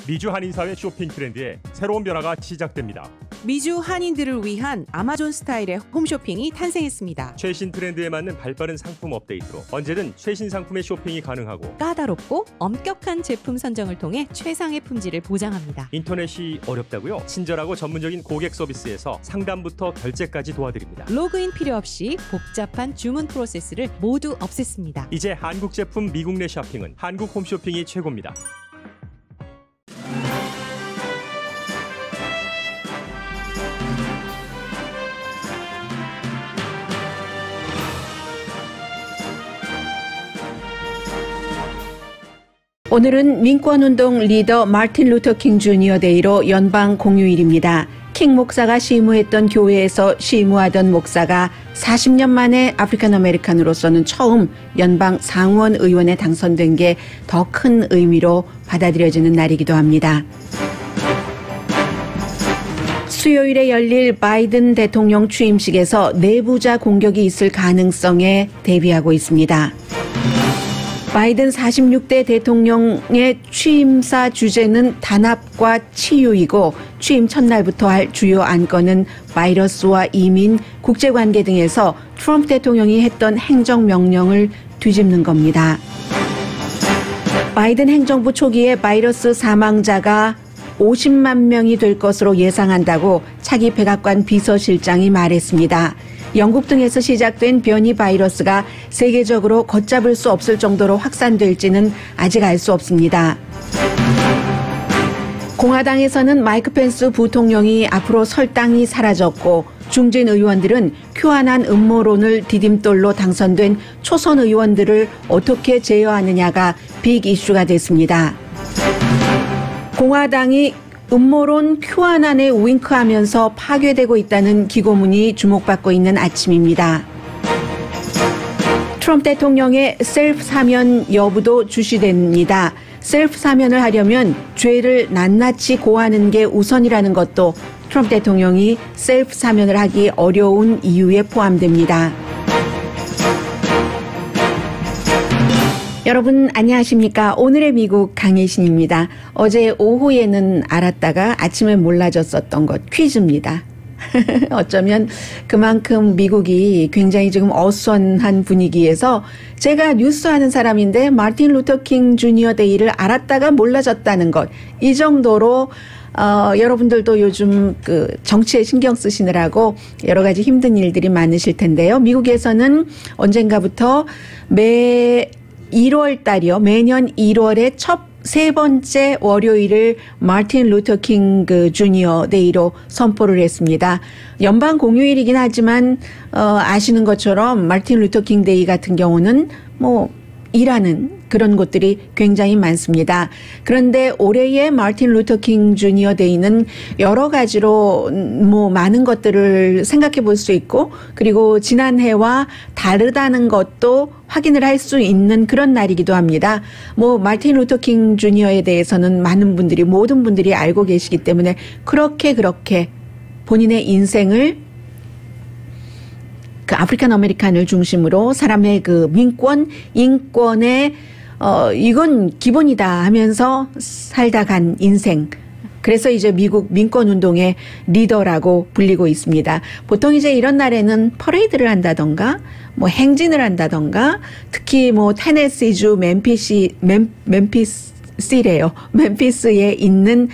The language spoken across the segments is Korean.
미주 한인사회 쇼핑 트렌드에 새로운 변화가 시작됩니다. 미주 한인들을 위한 아마존 스타일의 홈쇼핑이 탄생했습니다. 최신 트렌드에 맞는 발빠른 상품 업데이트로 언제든 최신 상품의 쇼핑이 가능하고 까다롭고 엄격한 제품 선정을 통해 최상의 품질을 보장합니다. 인터넷이 어렵다고요? 친절하고 전문적인 고객 서비스에서 상담부터 결제까지 도와드립니다. 로그인 필요 없이 복잡한 주문 프로세스를 모두 없앴습니다. 이제 한국 제품 미국 내 쇼핑은 한국 홈쇼핑이 최고입니다. 오늘은 민권운동 리더 마틴 루터 킹 주니어 데이로 연방 공휴일입니다. 킹 목사가 시무했던 교회에서 시무하던 목사가 40년 만에 아프리칸 아메리칸으로서는 처음 연방 상원 의원에 당선된 게 더 큰 의미로 받아들여지는 날이기도 합니다. 수요일에 열릴 바이든 대통령 취임식에서 내부자 공격이 있을 가능성에 대비하고 있습니다. 바이든 46대 대통령의 취임사 주제는 단합과 치유이고 취임 첫날부터 할 주요 안건은 바이러스와 이민, 국제관계 등에서 트럼프 대통령이 했던 행정명령을 뒤집는 겁니다. 바이든 행정부 초기에 바이러스 사망자가 50만 명이 될 것으로 예상한다고 차기 백악관 비서실장이 말했습니다. 영국 등에서 시작된 변이 바이러스가 세계적으로 걷잡을 수 없을 정도로 확산될지는 아직 알 수 없습니다. 공화당에서는 마이크 펜스 부통령이 앞으로 설 땅이 사라졌고 중진 의원들은 큐아난 음모론을 디딤돌로 당선된 초선 의원들을 어떻게 제어하느냐가 빅 이슈가 됐습니다. 공화당이 음모론 큐아난에 윙크하면서 파괴되고 있다는 기고문이 주목받고 있는 아침입니다. 트럼프 대통령의 셀프 사면 여부도 주시됩니다. 셀프 사면을 하려면 죄를 낱낱이 고하는 게 우선이라는 것도 트럼프 대통령이 셀프 사면을 하기 어려운 이유에 포함됩니다. 여러분 안녕하십니까? 오늘의 미국 강혜신입니다. 어제 오후에는 알았다가 아침에 몰라졌었던 것 퀴즈입니다. 어쩌면 그만큼 미국이 굉장히 지금 어수선한 분위기에서 제가 뉴스하는 사람인데 마틴 루터 킹 주니어 데이를 알았다가 몰라졌다는 것, 이 정도로 여러분들도 요즘 그 정치에 신경 쓰시느라고 여러 가지 힘든 일들이 많으실 텐데요. 미국에서는 언젠가부터 1월 달이요. 매년 1월에 첫 세 번째 월요일을 마틴 루터 킹 주니어 데이로 선포를 했습니다. 연방 공휴일이긴 하지만 아시는 것처럼 마틴 루터 킹 데이 같은 경우는 일하는 그런 곳들이 굉장히 많습니다. 그런데 올해의 마틴 루터 킹 주니어 데이는 여러 가지로 많은 것들을 생각해 볼 수 있고, 그리고 지난해와 다르다는 것도 확인을 할 수 있는 그런 날이기도 합니다. 마틴 루터 킹 주니어에 대해서는 모든 분들이 알고 계시기 때문에 그렇게 본인의 인생을 그 아프리칸 아메리칸을 중심으로 사람의 그 민권, 인권에 이건 기본이다 하면서 살다 간 인생. 그래서 이제 미국 민권운동의 리더라고 불리고 있습니다. 보통 이제 이런 날에는 퍼레이드를 한다던가, 행진을 한다던가, 특히 테네시주 멤피스에 있는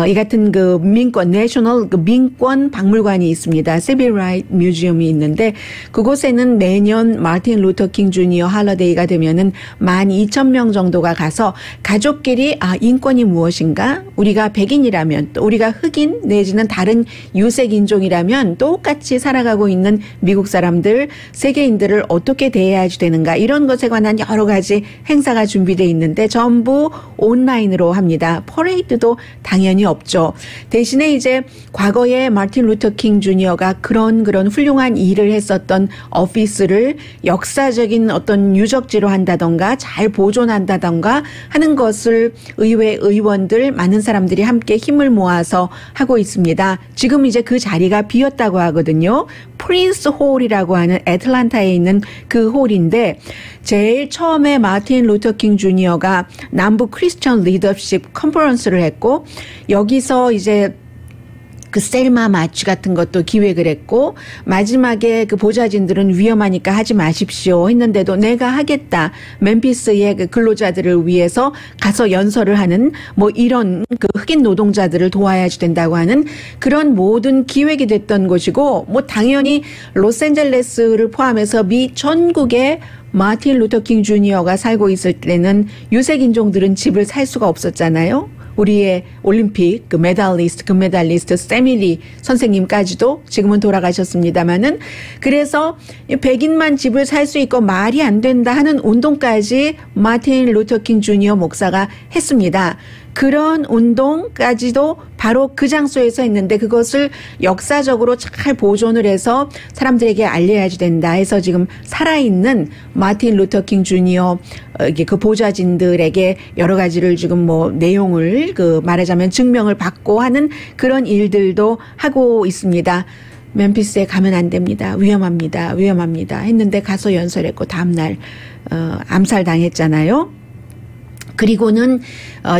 이 같은 그 민권 내셔널 민권 박물관이 있습니다. 시빌 라이트 뮤지엄이 있는데 그곳에는 매년 마틴 루터 킹 주니어 할러데이가 되면은 12,000명 정도가 가서 가족끼리 인권이 무엇인가? 우리가 백인이라면, 또 우리가 흑인 내지는 다른 유색 인종이라면 똑같이 살아가고 있는 미국 사람들, 세계인들을 어떻게 대해야 되는가? 이런 것에 관한 여러 가지 행사가 준비되어 있는데 전부 온라인으로 합니다. 퍼레이드도 당연히 없죠. 대신에 이제 과거에 마틴 루터 킹 주니어가 그런 훌륭한 일을 했었던 오피스를 역사적인 어떤 유적지로 한다던가 잘 보존한다던가 하는 것을 의회 의원들 많은 사람들이 함께 힘을 모아서 하고 있습니다. 지금 이제 그 자리가 비었다고 하거든요. 프린스 홀이라고 하는 애틀란타에 있는 그 홀인데 제일 처음에 마틴 루터 킹 주니어가 남부 크리스천 리더십 컨퍼런스를 했고 여기서 이제 그 셀마 마치 같은 것도 기획을 했고 마지막에 그 보좌진들은 위험하니까 하지 마십시오 했는데도 내가 하겠다. 멤피스의 그 근로자들을 위해서 가서 연설을 하는 뭐 이런 그 흑인 노동자들을 도와야지 된다고 하는 그런 모든 기획이 됐던 곳이고 뭐 당연히 로스앤젤레스를 포함해서 미 전국에 마틴 루터 킹 주니어가 살고 있을 때는 유색 인종들은 집을 살 수가 없었잖아요. 우리의 올림픽 그 메달리스트, 금메달리스트 세밀리 선생님까지도 지금은 돌아가셨습니다마는 그래서 백인만 집을 살 수 있고 말이 안 된다 하는 운동까지 마틴 루터 킹 주니어 목사가 했습니다. 그런 운동까지도 바로 그 장소에서 했는데 그것을 역사적으로 잘 보존을 해서 사람들에게 알려야지 된다 해서 지금 살아있는 마틴 루터 킹 주니어 그 보좌진들에게 여러 가지를 지금 뭐 내용을 그 말하자면 증명을 받고 하는 그런 일들도 하고 있습니다. 멤피스에 가면 안 됩니다. 위험합니다. 했는데 가서 연설했고 다음날 암살당했잖아요. 그리고는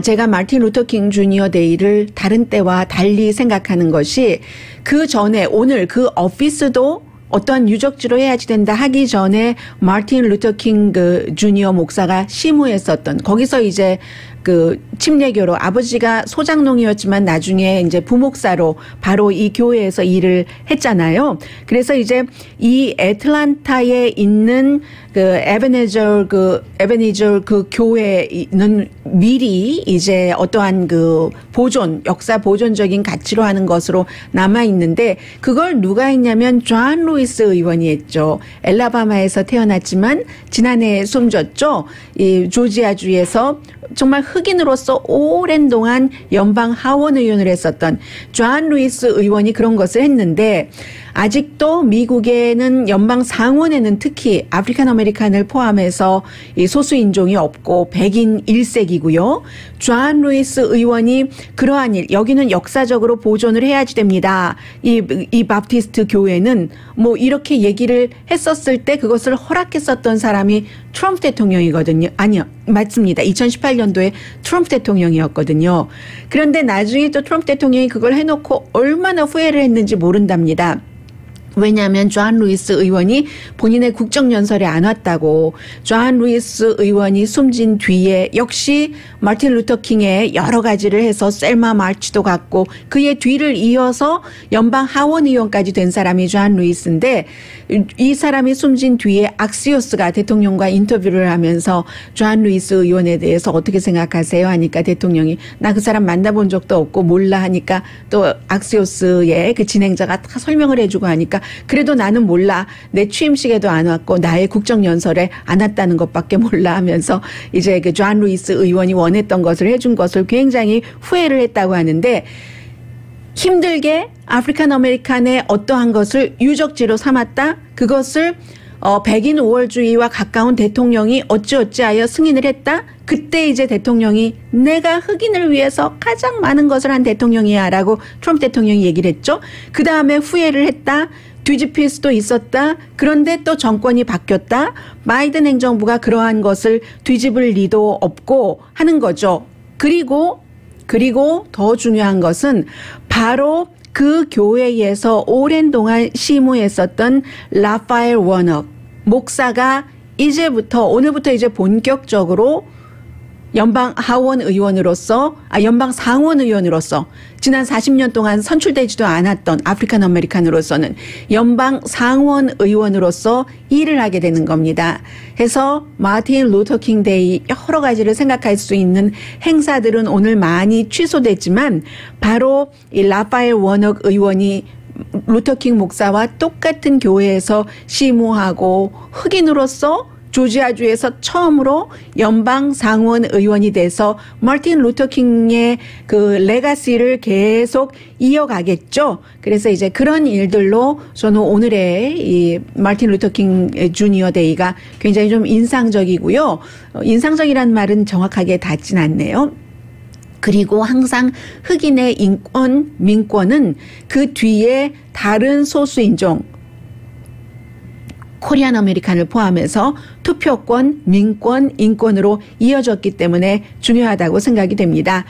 제가 마틴 루터 킹 주니어 데이를 다른 때와 달리 생각하는 것이 그 전에 오늘 그 오피스도 어떠한 유적지로 해야지 된다 하기 전에 마틴 루터 킹 그 주니어 목사가 심우했었던 거기서 이제 그 침례교로 아버지가 소장농이었지만 나중에 이제 부목사로 바로 이 교회에서 일을 했잖아요. 그래서 이제 이 애틀란타에 있는 그 에베네저 그 교회는 미리 이제 어떠한 그 보존, 역사 보존적인 가치로 하는 것으로 남아 있는데 그걸 누가 했냐면 존 루이스 의원이 했죠. 엘라바마에서 태어났지만 지난해 숨졌죠. 이 조지아주에서 정말 흑인으로서 오랜 동안 연방 하원 의원을 했었던 존 루이스 의원이 그런 것을 했는데 아직도 미국에는 연방 상원에는 특히 아프리칸 아메리칸을 포함해서 이 소수 인종이 없고 백인 1세기고요. 존 루이스 의원이 그러한 일, 여기는 역사적으로 보존을 해야지 됩니다. 이 바프티스트 교회는 뭐 이렇게 얘기를 했었을 때 그것을 허락했었던 사람이 트럼프 대통령이거든요. 아니요. 맞습니다. 2018년도에 트럼프 대통령이었거든요. 그런데 나중에 또 트럼프 대통령이 그걸 해놓고 얼마나 후회를 했는지 모른답니다. 왜냐하면 존 루이스 의원이 본인의 국정연설에 안 왔다고. 존 루이스 의원이 숨진 뒤에 역시 마틴 루터 킹의 여러 가지를 해서 셀마 마치도 갔고 그의 뒤를 이어서 연방 하원 의원까지 된 사람이 존 루이스인데 이 사람이 숨진 뒤에 악시오스가 대통령과 인터뷰를 하면서 존 루이스 의원에 대해서 어떻게 생각하세요? 하니까 대통령이 나 그 사람 만나본 적도 없고 몰라 하니까 또 악시오스의 그 진행자가 다 설명을 해주고 하니까 그래도 나는 몰라. 내 취임식에도 안 왔고 나의 국정연설에 안 왔다는 것밖에 몰라 하면서 이제 그 존 루이스 의원이 원했던 것을 해준 것을 굉장히 후회를 했다고 하는데 힘들게 아프리칸 아메리칸의 어떠한 것을 유적지로 삼았다. 그것을 백인 우월주의와 가까운 대통령이 어찌어찌하여 승인을 했다. 그때 이제 대통령이 내가 흑인을 위해서 가장 많은 것을 한 대통령이야 라고 트럼프 대통령이 얘기를 했죠. 그 다음에 후회를 했다. 뒤집힐 수도 있었다. 그런데 또 정권이 바뀌었다. 바이든 행정부가 그러한 것을 뒤집을 리도 없고 하는 거죠. 그리고 더 중요한 것은 바로 그 교회에서 오랜 동안 심우했었던 라파엘 워넉 목사가 오늘부터 이제 본격적으로 연방 상원 의원으로서 지난 40년 동안 선출되지도 않았던 아프리칸 아메리칸으로서는 연방 상원 의원으로서 일을 하게 되는 겁니다. 해서 마틴 루터 킹 데이 여러 가지를 생각할 수 있는 행사들은 오늘 많이 취소됐지만 바로 이 라파엘 워넉 의원이 루터킹 목사와 똑같은 교회에서 심우하고 흑인으로서 조지아주에서 처음으로 연방 상원 의원이 돼서 마틴 루터킹의 그 레가시를 계속 이어가겠죠. 그래서 이제 그런 일들로 저는 오늘의 이 마틴 루터킹 주니어 데이가 굉장히 좀 인상적이고요. 인상적이란 말은 정확하게 닿진 않네요. 그리고 항상 흑인의 민권은 그 뒤에 다른 소수인종 코리안 아메리칸을 포함해서 투표권, 민권, 인권으로 이어졌기 때문에 중요하다고 생각이 됩니다.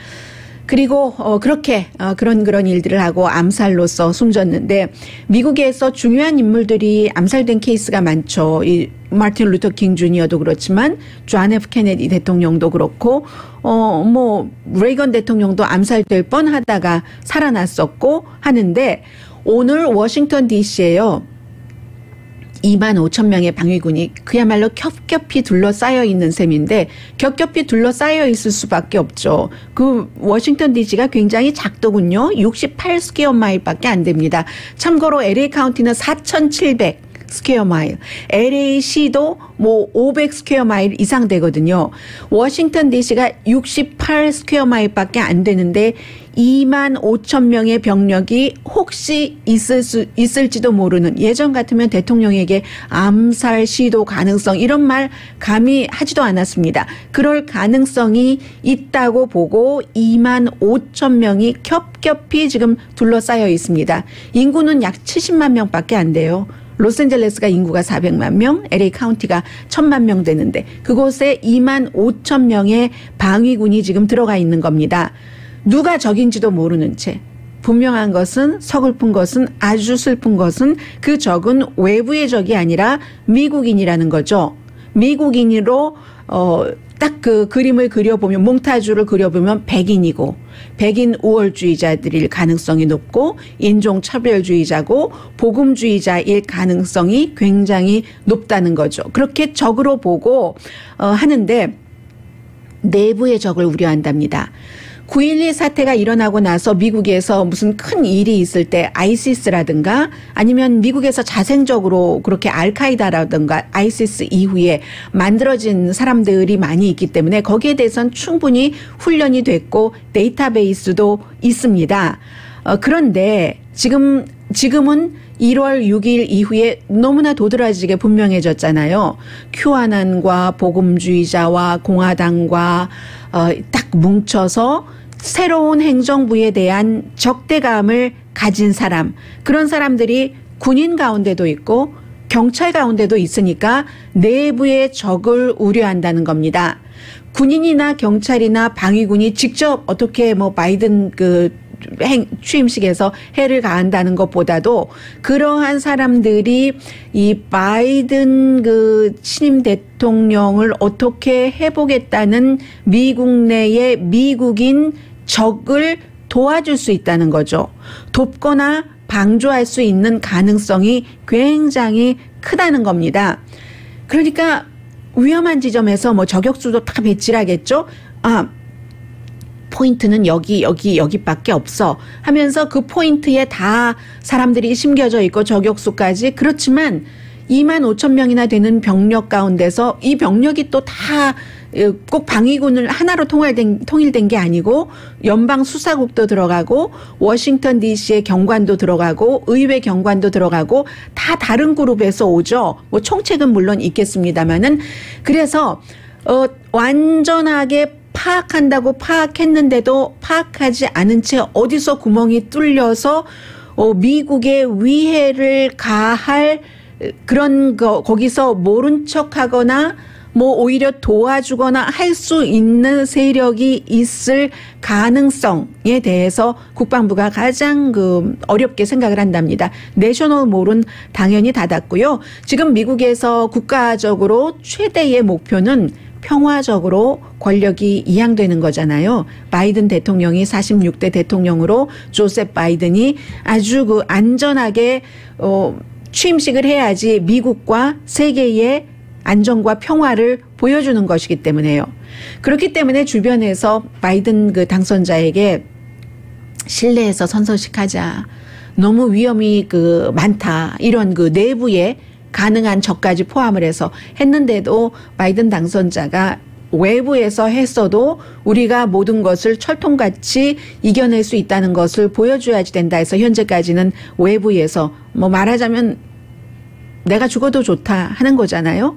그리고 그렇게 그런 일들을 하고 암살로서 숨졌는데 미국에서 중요한 인물들이 암살된 케이스가 많죠. 이 마틴 루터 킹 주니어도 그렇지만 존 F 케네디 대통령도 그렇고 레이건 대통령도 암살될 뻔하다가 살아났었고 하는데 오늘 워싱턴 DC에요. 25,000명의 방위군이 그야말로 겹겹이 둘러싸여 있는 셈인데 겹겹이 둘러싸여 있을 수밖에 없죠. 그 워싱턴 DC가 굉장히 작더군요. 68 스퀘어 마일밖에 안 됩니다. 참고로 LA 카운티는 4,700 스퀘어 마일, LA시도 500 스퀘어 마일 이상 되거든요. 워싱턴 DC가 68 스퀘어 마일밖에 안 되는데 25,000명의 병력이 혹시 있을지도 모르는, 예전 같으면 대통령에게 암살 시도 가능성 이런 말 감히 하지도 않았습니다. 그럴 가능성이 있다고 보고 25,000명이 겹겹이 지금 둘러싸여 있습니다. 인구는 약 70만 명밖에 안 돼요. 로스앤젤레스가 인구가 400만 명, LA 카운티가 1,000만 명 되는데 그곳에 25,000명의 방위군이 지금 들어가 있는 겁니다. 누가 적인지도 모르는 채. 분명한 것은, 서글픈 것은, 아주 슬픈 것은 그 적은 외부의 적이 아니라 미국인이라는 거죠. 미국인으로 딱 그 그림을 그려보면, 몽타주를 그려보면 백인이고 백인 우월주의자들일 가능성이 높고 인종차별주의자고 복음주의자일 가능성이 굉장히 높다는 거죠. 그렇게 적으로 보고 하는데 내부의 적을 우려한답니다. 9.12 사태가 일어나고 나서 미국에서 무슨 큰 일이 있을 때 아이시스라든가 아니면 미국에서 자생적으로 그렇게 알카이다라든가 아이시스 이후에 만들어진 사람들이 많이 있기 때문에 거기에 대해서는 충분히 훈련이 됐고 데이터베이스도 있습니다. 그런데 지금은 1월 6일 이후에 너무나 도드라지게 분명해졌잖아요. 큐아난과 복음주의자와 공화당과 딱 뭉쳐서 새로운 행정부에 대한 적대감을 가진 사람, 그런 사람들이 군인 가운데도 있고 경찰 가운데도 있으니까 내부의 적을 우려한다는 겁니다. 군인이나 경찰이나 방위군이 직접 어떻게 바이든 취임식에서 해를 가한다는 것보다도 그러한 사람들이 이 바이든 신임 대통령을 어떻게 해보겠다는 미국 내의 미국인 적을 도와줄 수 있다는 거죠. 돕거나 방조할 수 있는 가능성이 굉장히 크다는 겁니다. 그러니까 위험한 지점에서 저격수도 다 배치하겠죠. 포인트는 여기밖에 없어 하면서 그 포인트에 다 사람들이 심겨져 있고 저격수까지. 그렇지만 25,000명이나 되는 병력 가운데서 이 병력이 또 다 꼭 방위군을 하나로 통일된 게 아니고 연방 수사국도 들어가고 워싱턴 DC의 경관도 들어가고 의회 경관도 들어가고 다 다른 그룹에서 오죠. 총책은 물론 있겠습니다만은. 그래서 완전하게 파악한다고 파악했는데도 파악하지 않은 채 어디서 구멍이 뚫려서 미국에 위해를 가할 그런 거기서 모른 척하거나 오히려 도와주거나 할 수 있는 세력이 있을 가능성에 대해서 국방부가 가장 어렵게 생각을 한답니다. 내셔널 몰은 당연히 닫았고요. 지금 미국에서 국가적으로 최대의 목표는 평화적으로 권력이 이양되는 거잖아요. 바이든 대통령이 46대 대통령으로 조셉 바이든이 아주 안전하게 취임식을 해야지 미국과 세계의 안정과 평화를 보여주는 것이기 때문에요. 그렇기 때문에 주변에서 바이든 당선자에게 실내에서 선서식 하자, 너무 위험이 많다, 이런 내부에 가능한 적까지 포함을 해서 했는데도 바이든 당선자가 외부에서 했어도 우리가 모든 것을 철통같이 이겨낼 수 있다는 것을 보여줘야지 된다 해서 현재까지는 외부에서 말하자면 내가 죽어도 좋다 하는 거잖아요.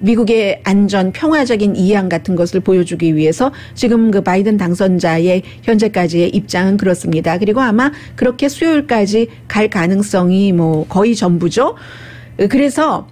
미국의 안전, 평화적인 이양 같은 것을 보여주기 위해서 지금 바이든 당선자의 현재까지의 입장은 그렇습니다. 그리고 아마 그렇게 수요일까지 갈 가능성이 거의 전부죠. 그래서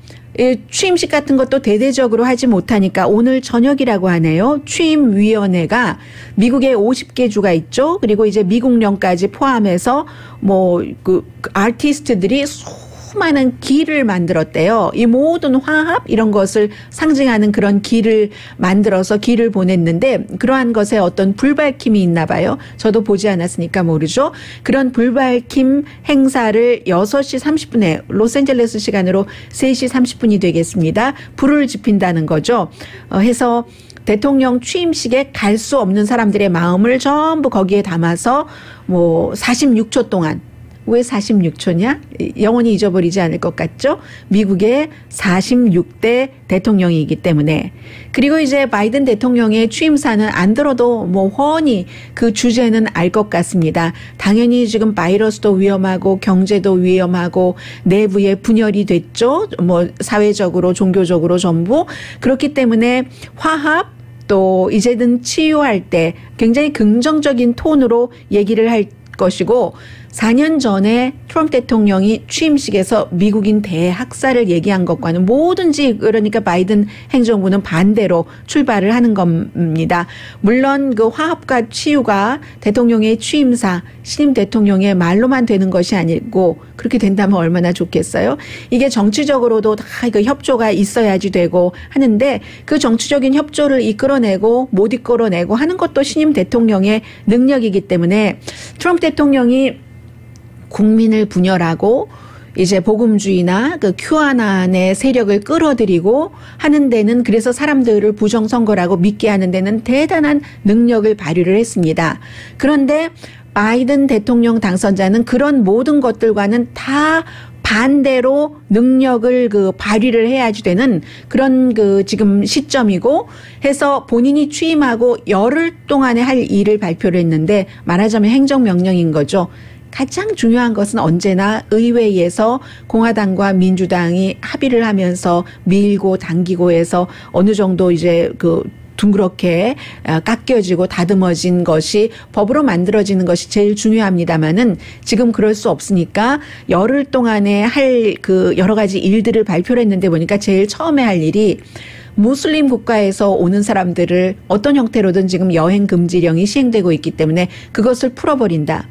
취임식 같은 것도 대대적으로 하지 못하니까 오늘 저녁이라고 하네요. 취임위원회가 미국에 50개 주가 있죠. 그리고 이제 미국령까지 포함해서 뭐 그 아티스트들이 수많은 길을 만들었대요. 이 모든 화합 이런 것을 상징하는 그런 길을 만들어서 길을 보냈는데 그러한 것에 어떤 불밝힘이 있나 봐요. 저도 보지 않았으니까 모르죠. 그런 불밝힘 행사를 6시 30분에 로스앤젤레스 시간으로 3시 30분이 되겠습니다. 불을 지핀다는 거죠. 해서 대통령 취임식에 갈 수 없는 사람들의 마음을 전부 거기에 담아서 뭐 46초 동안 왜 46초냐? 영원히 잊어버리지 않을 것 같죠? 미국의 46대 대통령이기 때문에. 그리고 이제 바이든 대통령의 취임사는 안 들어도 뭐 훤히 그 주제는 알 것 같습니다. 당연히 지금 바이러스도 위험하고 경제도 위험하고 내부에 분열이 됐죠. 뭐 사회적으로 종교적으로 전부. 그렇기 때문에 화합 또 이제는 치유할 때 굉장히 긍정적인 톤으로 얘기를 할 것이고 4년 전에 트럼프 대통령이 취임식에서 미국인 대학살을 얘기한 것과는 뭐든지 그러니까 바이든 행정부는 반대로 출발을 하는 겁니다. 물론 그 화합과 치유가 대통령의 취임사, 신임 대통령의 말로만 되는 것이 아니고 그렇게 된다면 얼마나 좋겠어요. 이게 정치적으로도 다 그 협조가 있어야지 되고 하는데 그 정치적인 협조를 이끌어내고 못 이끌어내고 하는 것도 신임 대통령의 능력이기 때문에 트럼프 대통령이 국민을 분열하고 이제 복음주의나 그 QAnon의 세력을 끌어들이고 하는 데는 그래서 사람들을 부정선거라고 믿게 하는 데는 대단한 능력을 발휘를 했습니다. 그런데 바이든 대통령 당선자는 그런 모든 것들과는 다 반대로 능력을 그 발휘를 해야지 되는 그런 그 지금 시점이고 해서 본인이 취임하고 열흘 동안에 할 일을 발표를 했는데 말하자면 행정명령인 거죠. 가장 중요한 것은 언제나 의회에서 공화당과 민주당이 합의를 하면서 밀고 당기고 해서 어느 정도 이제 그 둥그렇게 깎여지고 다듬어진 것이 법으로 만들어지는 것이 제일 중요합니다만은 지금 그럴 수 없으니까 열흘 동안에 할 그 여러 가지 일들을 발표를 했는데 보니까 제일 처음에 할 일이 무슬림 국가에서 오는 사람들을 어떤 형태로든 지금 여행 금지령이 시행되고 있기 때문에 그것을 풀어버린다.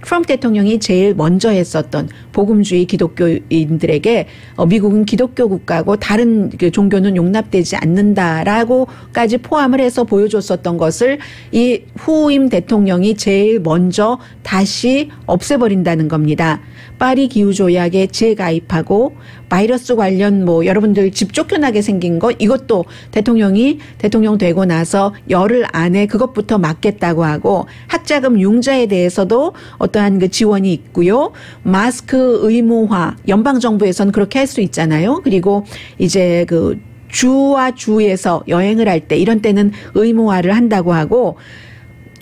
트럼프 대통령이 제일 먼저 했었던 복음주의 기독교인들에게 미국은 기독교 국가고 다른 종교는 용납되지 않는다라고까지 포함을 해서 보여줬었던 것을 이 후임 대통령이 제일 먼저 다시 없애버린다는 겁니다. 파리 기후조약에 재가입하고 바이러스 관련 뭐 여러분들 집 쫓겨나게 생긴 것 이것도 대통령이 대통령 되고 나서 열흘 안에 그것부터 막겠다고 하고 학자금 융자에 대해서도 어떠한 그 지원이 있고요. 마스크 의무화 연방정부에서는 그렇게 할 수 있잖아요. 그리고 이제 그 주와 주에서 여행을 할 때 이런 때는 의무화를 한다고 하고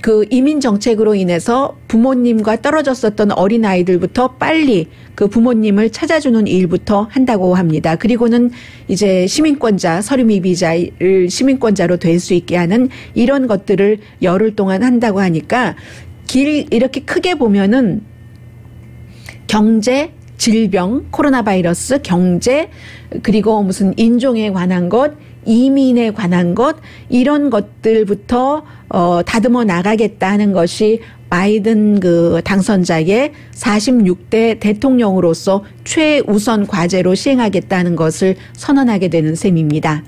그 이민 정책으로 인해서 부모님과 떨어졌었던 어린아이들부터 빨리 그 부모님을 찾아주는 일부터 한다고 합니다. 그리고는 이제 시민권자, 서류미비자를 시민권자로 될 수 있게 하는 이런 것들을 열흘 동안 한다고 하니까 이렇게 크게 보면은 경제, 질병, 코로나 바이러스, 경제, 그리고 무슨 인종에 관한 것, 이민에 관한 것 이런 것들부터 다듬어 나가겠다는 것이 바이든 그 당선자의 46대 대통령으로서 최우선 과제로 시행하겠다는 것을 선언하게 되는 셈입니다.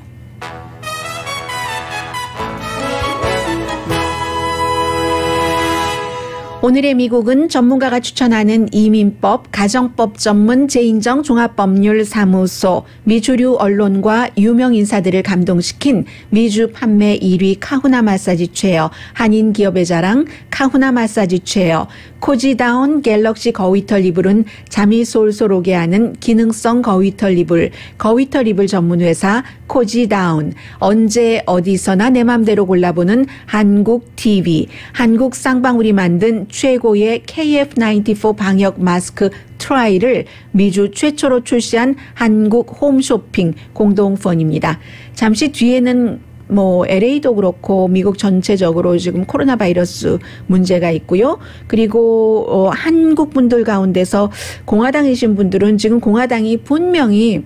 오늘의 미국은 전문가가 추천하는 이민법, 가정법 전문 재인정 종합법률사무소, 미주류 언론과 유명 인사들을 감동시킨 미주 판매 1위 카후나 마사지 체어, 한인 기업의 자랑 카후나 마사지 체어, 코지다운 갤럭시 거위털 이불은 잠이 솔솔 오게 하는 기능성 거위털 이불, 거위털 이불 전문 회사 코지다운, 언제 어디서나 내 맘대로 골라보는 한국 TV, 한국 쌍방울이 만든 최고의 KF94 방역 마스크 트라이를 미주 최초로 출시한 한국 홈쇼핑 공동펀입니다. 잠시 뒤에는 뭐 LA도 그렇고 미국 전체적으로 지금 코로나 바이러스 문제가 있고요. 그리고 한국 분들 가운데서 공화당이신 분들은 지금 공화당이 분명히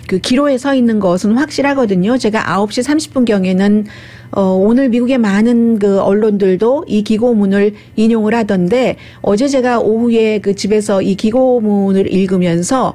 그 기로에 서 있는 것은 확실하거든요. 제가 9시 30분경에는 오늘 미국의 많은 그 언론들도 이 기고문을 인용을 하던데 어제 제가 오후에 그 집에서 이 기고문을 읽으면서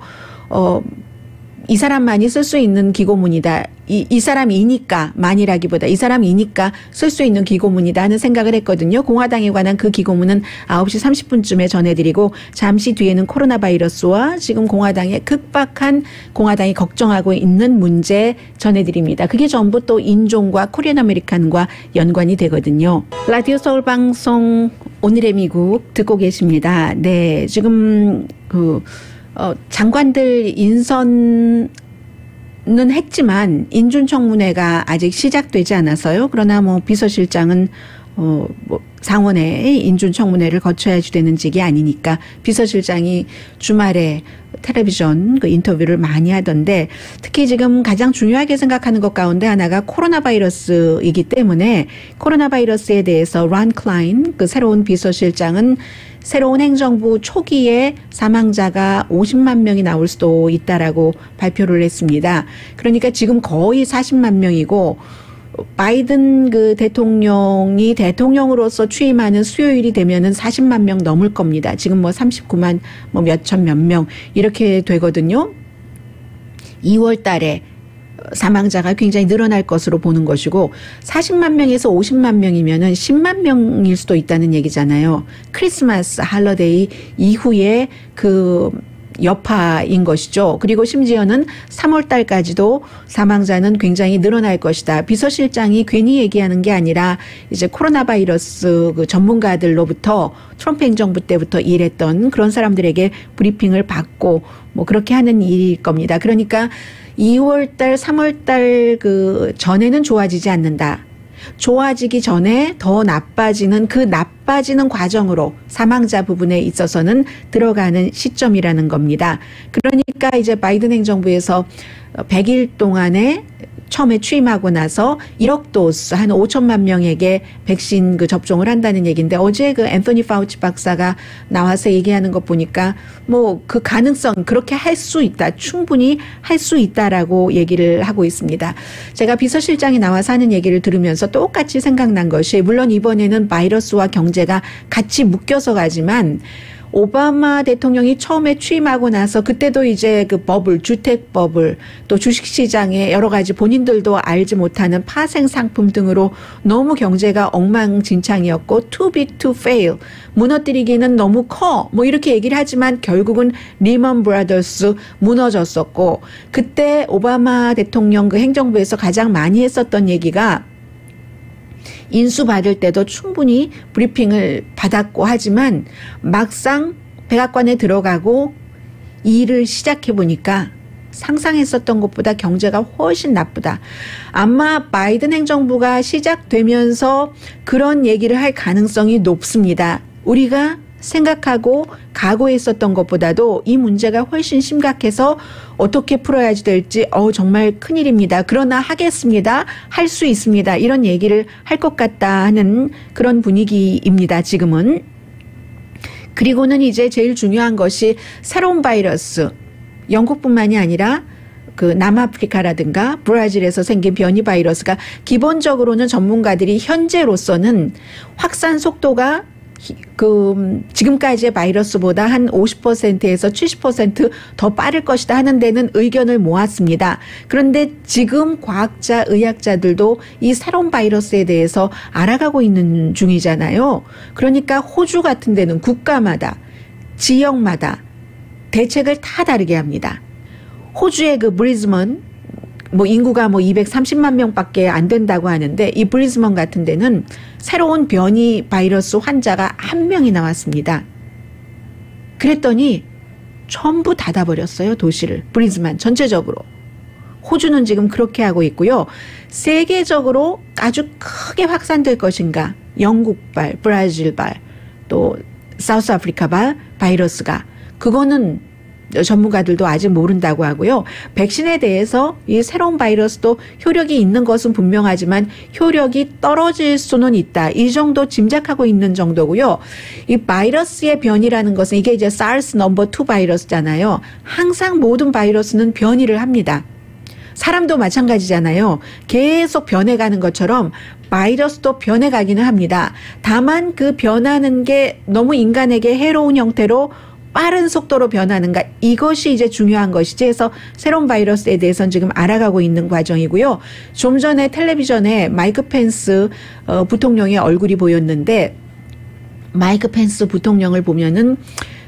이 사람만이 쓸 수 있는 기고문이다. 이 사람이니까, 만이라기보다 이 사람이니까 쓸 수 있는 기고문이다 하는 생각을 했거든요. 공화당에 관한 그 기고문은 9시 30분쯤에 전해드리고 잠시 뒤에는 코로나 바이러스와 지금 공화당의 급박한 공화당이 걱정하고 있는 문제 전해드립니다. 그게 전부 또 인종과 코리안 아메리칸과 연관이 되거든요. 라디오 서울 방송 오늘의 미국 듣고 계십니다. 네, 지금 장관들 인선은 했지만 인준청문회가 아직 시작되지 않아서요. 그러나 뭐 비서실장은 상원의 인준청문회를 거쳐야지 되는 직이 아니니까 비서실장이 주말에 텔레비전 그 인터뷰를 많이 하던데 특히 지금 가장 중요하게 생각하는 것 가운데 하나가 코로나 바이러스이기 때문에 코로나 바이러스에 대해서 론 클라인 그 새로운 비서실장은 새로운 행정부 초기에 사망자가 50만 명이 나올 수도 있다라고 발표를 했습니다. 그러니까 지금 거의 40만 명이고 바이든 그 대통령이 대통령으로서 취임하는 수요일이 되면은 40만 명 넘을 겁니다. 지금 뭐 39만 뭐 몇천 몇 명 이렇게 되거든요. 2월 달에 사망자가 굉장히 늘어날 것으로 보는 것이고 40만 명에서 50만 명이면은 10만 명일 수도 있다는 얘기잖아요. 크리스마스 할러데이 이후에 그 여파인 것이죠. 그리고 심지어는 3월 달까지도 사망자는 굉장히 늘어날 것이다. 비서실장이 괜히 얘기하는 게 아니라 이제 코로나 바이러스 그 전문가들로부터 트럼프 행정부 때부터 일했던 그런 사람들에게 브리핑을 받고 뭐 그렇게 하는 일일 겁니다. 그러니까 2월 달, 3월 달 그 전에는 좋아지지 않는다. 좋아지기 전에 더 나빠지는 그 나빠지는 과정으로 사망자 부분에 있어서는 들어가는 시점이라는 겁니다. 그러니까 이제 바이든 행정부에서 100일 동안에 처음에 취임하고 나서 1억 도스 한 5천만 명에게 백신 그 접종을 한다는 얘기인데 어제 그 앤서니 파우치 박사가 나와서 얘기하는 것 보니까 뭐 그 가능성 그렇게 할 수 있다. 충분히 할 수 있다라고 얘기를 하고 있습니다. 제가 비서실장이 나와서 하는 얘기를 들으면서 똑같이 생각난 것이 물론 이번에는 바이러스와 경제가 같이 묶여서 가지만 오바마 대통령이 처음에 취임하고 나서 그때도 이제 그 버블, 주택 버블, 또 주식시장에 여러 가지 본인들도 알지 못하는 파생 상품 등으로 너무 경제가 엉망진창이었고 too big to fail, 무너뜨리기는 너무 커, 뭐 이렇게 얘기를 하지만 결국은 리먼 브라더스 무너졌었고 그때 오바마 대통령 그 행정부에서 가장 많이 했었던 얘기가 인수받을 때도 충분히 브리핑을 받았고 하지만 막상 백악관에 들어가고 일을 시작해 보니까 상상했었던 것보다 경제가 훨씬 나쁘다. 아마 바이든 행정부가 시작되면서 그런 얘기를 할 가능성이 높습니다. 우리가 생각하고 각오했었던 것보다도 이 문제가 훨씬 심각해서 어떻게 풀어야지 될지 정말 큰일입니다. 그러나 하겠습니다. 할 수 있습니다. 이런 얘기를 할 것 같다 하는 그런 분위기입니다. 지금은. 그리고는 이제 제일 중요한 것이 새로운 바이러스. 영국뿐만이 아니라 그 남아프리카라든가 브라질에서 생긴 변이 바이러스가 기본적으로는 전문가들이 현재로서는 확산 속도가 그 지금까지의 바이러스보다 한 50%에서 70% 빠를 것이다 하는 데는 의견을 모았습니다. 그런데 지금 과학자, 의학자들도 이 새로운 바이러스에 대해서 알아가고 있는 중이잖아요. 그러니까 호주 같은 데는 국가마다, 지역마다 대책을 다 다르게 합니다. 호주의 그 브리즈먼, 뭐 인구가 뭐 230만 명밖에 안 된다고 하는데 이 브리즈먼 같은 데는 새로운 변이 바이러스 환자가 1명이 나왔습니다. 그랬더니 전부 닫아버렸어요. 도시를. 브리즈먼 전체적으로. 호주는 지금 그렇게 하고 있고요. 세계적으로 아주 크게 확산될 것인가. 영국발, 브라질발, 또 사우스아프리카발 바이러스가 그거는 전문가들도 아직 모른다고 하고요. 백신에 대해서 이 새로운 바이러스도 효력이 있는 것은 분명하지만 효력이 떨어질 수는 있다. 이 정도 짐작하고 있는 정도고요. 이 바이러스의 변이라는 것은 이게 이제 SARS 넘버 2 바이러스잖아요. 항상 모든 바이러스는 변이를 합니다. 사람도 마찬가지잖아요. 계속 변해가는 것처럼 바이러스도 변해가기는 합니다. 다만 그 변하는 게 너무 인간에게 해로운 형태로 빠른 속도로 변하는가, 이것이 이제 중요한 것이지 해서 새로운 바이러스에 대해서는 지금 알아가고 있는 과정이고요. 좀 전에 텔레비전에 마이크 펜스 부통령의 얼굴이 보였는데, 마이크 펜스 부통령을 보면은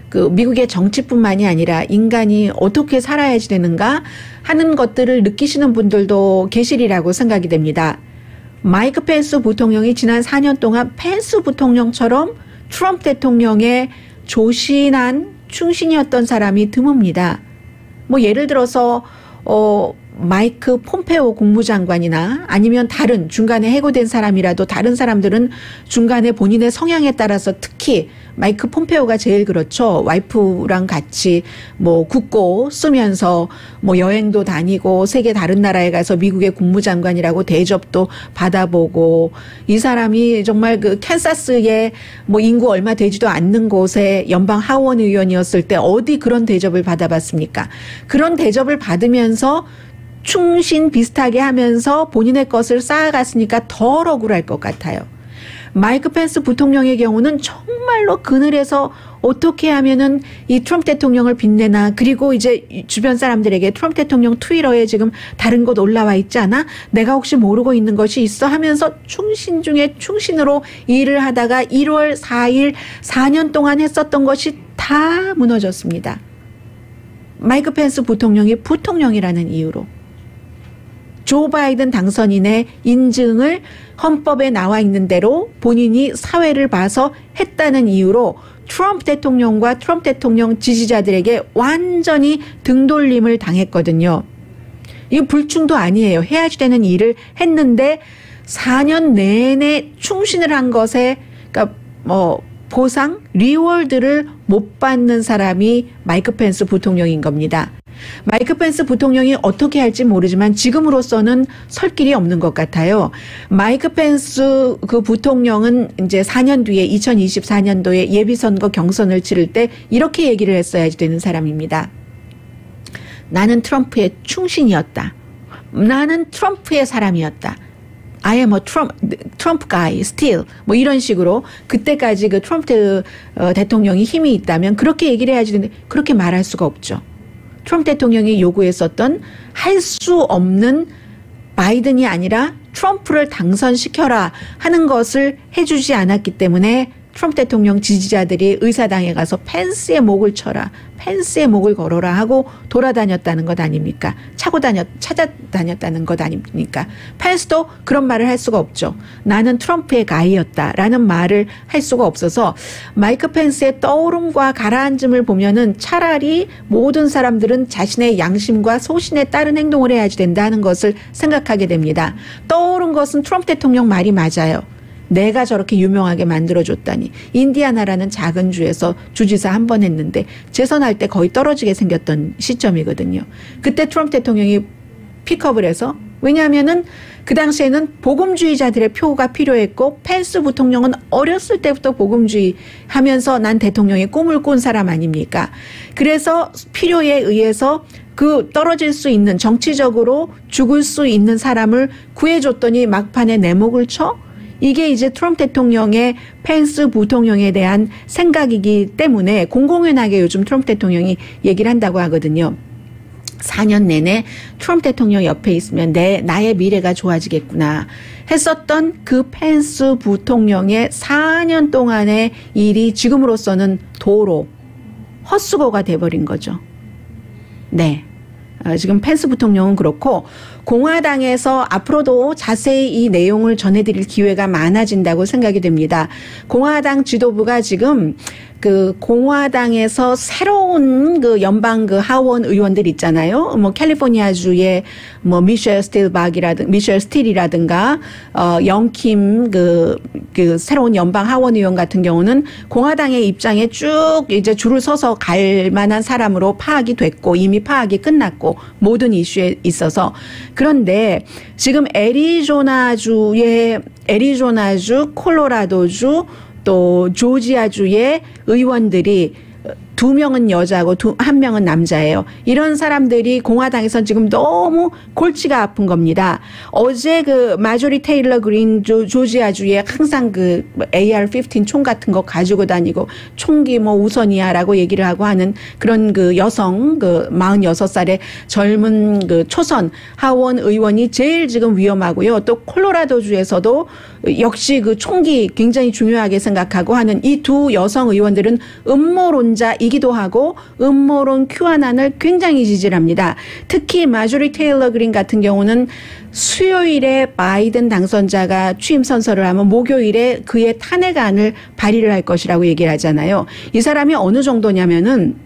그 미국의 정치뿐만이 아니라 인간이 어떻게 살아야지 되는가 하는 것들을 느끼시는 분들도 계시리라고 생각이 됩니다. 마이크 펜스 부통령이 지난 4년 동안 펜스 부통령처럼 트럼프 대통령의 조신한 충신이었던 사람이 드뭅니다. 뭐 예를 들어서 마이크 폼페오 국무장관이나 아니면 다른 중간에 해고된 사람이라도 다른 사람들은 중간에 본인의 성향에 따라서 특히 마이크 폼페오가 제일 그렇죠. 와이프랑 같이 뭐 굳고 쓰면서 뭐 여행도 다니고 세계 다른 나라에 가서 미국의 국무장관이라고 대접도 받아보고, 이 사람이 정말 그 캔사스에 뭐 인구 얼마 되지도 않는 곳에 연방 하원 의원이었을 때 어디 그런 대접을 받아봤습니까? 그런 대접을 받으면서 충신 비슷하게 하면서 본인의 것을 쌓아갔으니까 더 억울할 것 같아요. 마이크 펜스 부통령의 경우는 정말로 그늘에서 어떻게 하면은 이 트럼프 대통령을 빛내나, 그리고 이제 주변 사람들에게 트럼프 대통령 트위터에 지금 다른 곳 올라와 있지 않아? 내가 혹시 모르고 있는 것이 있어? 하면서 충신 중에 충신으로 일을 하다가 1월 4일 4년 동안 했었던 것이 다 무너졌습니다. 마이크 펜스 부통령이 부통령이라는 이유로. 조 바이든 당선인의 인증을 헌법에 나와 있는 대로 본인이 사회를 봐서 했다는 이유로 트럼프 대통령과 트럼프 대통령 지지자들에게 완전히 등돌림을 당했거든요. 이거 불충도 아니에요. 해야지 되는 일을 했는데 4년 내내 충신을 한 것에, 그러니까 뭐 보상, 리워드를 못 받는 사람이 마이크 펜스 부통령인 겁니다. 마이크 펜스 부통령이 어떻게 할지 모르지만 지금으로서는 설 길이 없는 것 같아요. 마이크 펜스 그 부통령은 이제 4년 뒤에 2024년도에 예비선거 경선을 치를 때 이렇게 얘기를 했어야지 되는 사람입니다. 나는 트럼프의 충신이었다. 나는 트럼프의 사람이었다. I am a Trump guy still. 뭐 이런 식으로 그때까지 그 트럼프 대통령이 힘이 있다면 그렇게 얘기를 해야지 되는데 그렇게 말할 수가 없죠. 트럼프 대통령이 요구했었던 할 수 없는 바이든이 아니라 트럼프를 당선시켜라 하는 것을 해주지 않았기 때문에 트럼프 대통령 지지자들이 의사당에 가서 펜스의 목을 쳐라, 펜스의 목을 걸어라 하고 돌아다녔다는 것 아닙니까? 찾아다녔다는 것 아닙니까? 펜스도 그런 말을 할 수가 없죠. 나는 트럼프의 가이였다라는 말을 할 수가 없어서 마이크 펜스의 떠오름과 가라앉음을 보면은 차라리 모든 사람들은 자신의 양심과 소신에 따른 행동을 해야지 된다는 것을 생각하게 됩니다. 떠오른 것은 트럼프 대통령 말이 맞아요. 내가 저렇게 유명하게 만들어줬다니. 인디아나라는 작은 주에서 주지사 한 번 했는데 재선할 때 거의 떨어지게 생겼던 시점이거든요. 그때 트럼프 대통령이 픽업을 해서, 왜냐하면은 그 당시에는 복음주의자들의 표가 필요했고 펜스 부통령은 어렸을 때부터 복음주의 하면서 난 대통령의 꿈을 꾼 사람 아닙니까? 그래서 필요에 의해서 그 떨어질 수 있는, 정치적으로 죽을 수 있는 사람을 구해줬더니 막판에 내 목을 쳐? 이게 이제 트럼프 대통령의 펜스 부통령에 대한 생각이기 때문에 공공연하게 요즘 트럼프 대통령이 얘기를 한다고 하거든요. 4년 내내 트럼프 대통령 옆에 있으면 나의 미래가 좋아지겠구나 했었던 그 펜스 부통령의 4년 동안의 일이 지금으로서는 도로, 헛수고가 돼버린 거죠. 네. 지금 펜스 부통령은 그렇고 공화당에서 앞으로도 자세히 이 내용을 전해드릴 기회가 많아진다고 생각이 됩니다. 공화당 지도부가 지금 그 공화당에서 새로운 그 연방 그 하원 의원들 있잖아요. 뭐 캘리포니아주의 뭐 미셸 스틸이라든가 영킴 그 새로운 연방 하원 의원 같은 경우는 공화당의 입장에 쭉 이제 줄을 서서 갈 만한 사람으로 파악이 됐고 이미 파악이 끝났고 모든 이슈에 있어서. 그런데 지금 애리조나주, 콜로라도주 또 조지아주의 의원들이 2명은 여자고 1명은 남자예요. 이런 사람들이 공화당에선 지금 너무 골치가 아픈 겁니다. 어제 그 마조리 테일러 그린 조지아주에 항상 그 AR-15 총 같은 거 가지고 다니고 총기 뭐 우선이야라고 얘기를 하고 하는 그런 그 여성 그 46살의 젊은 그 초선 하원 의원이 제일 지금 위험하고요. 또 콜로라도주에서도 역시 그 총기 굉장히 중요하게 생각하고 하는 이 두 여성 의원들은 음모론자이기도 하고 음모론 QAnon을 굉장히 지지합니다. 특히 마조리 테일러 그린 같은 경우는 수요일에 바이든 당선자가 취임 선서를 하면 목요일에 그의 탄핵안을 발의를 할 것이라고 얘기를 하잖아요. 이 사람이 어느 정도냐면은